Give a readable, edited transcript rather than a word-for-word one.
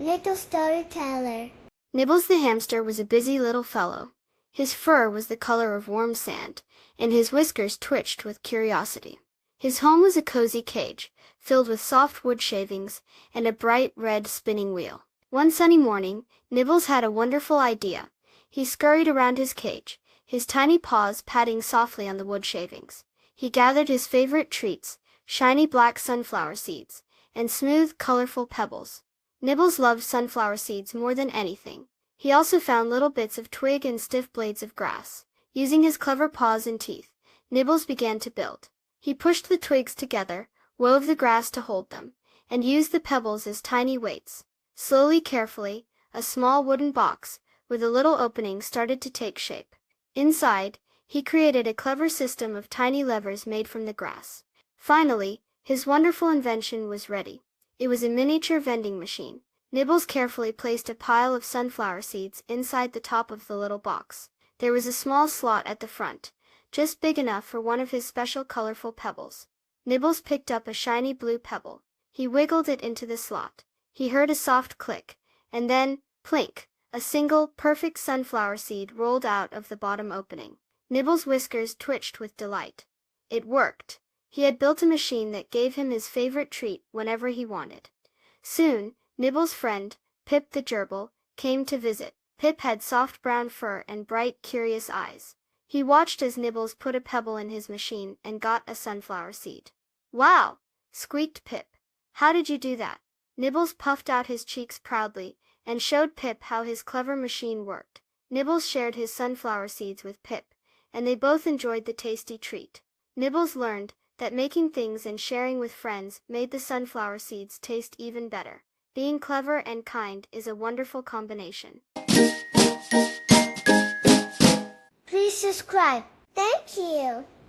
Little storyteller. Nibbles the hamster was a busy little fellow. His fur was the color of warm sand, and his whiskers twitched with curiosity. His home was a cozy cage, filled with soft wood shavings and a bright red spinning wheel. One sunny morning, Nibbles had a wonderful idea. He scurried around his cage, his tiny paws patting softly on the wood shavings. He gathered his favorite treats, shiny black sunflower seeds, and smooth, colorful pebbles. Nibbles loved sunflower seeds more than anything. He also found little bits of twig and stiff blades of grass. Using his clever paws and teeth, Nibbles began to build. He pushed the twigs together, wove the grass to hold them, and used the pebbles as tiny weights. Slowly, carefully, a small wooden box with a little opening started to take shape. Inside, he created a clever system of tiny levers made from the grass. Finally, his wonderful invention was ready. It was a miniature vending machine. Nibbles carefully placed a pile of sunflower seeds inside the top of the little box. There was a small slot at the front, just big enough for one of his special colorful pebbles. Nibbles picked up a shiny blue pebble. He wiggled it into the slot. He heard a soft click, and then, plink, a single, perfect sunflower seed rolled out of the bottom opening. Nibbles' whiskers twitched with delight. It worked. He had built a machine that gave him his favorite treat whenever he wanted. Soon, Nibbles' friend, Pip the gerbil, came to visit. Pip had soft brown fur and bright, curious eyes. He watched as Nibbles put a pebble in his machine and got a sunflower seed. "Wow!" squeaked Pip. "How did you do that?" Nibbles puffed out his cheeks proudly and showed Pip how his clever machine worked. Nibbles shared his sunflower seeds with Pip, and they both enjoyed the tasty treat. Nibbles learned that making things and sharing with friends made the sunflower seeds taste even better. Being clever and kind is a wonderful combination. Please subscribe. Thank you.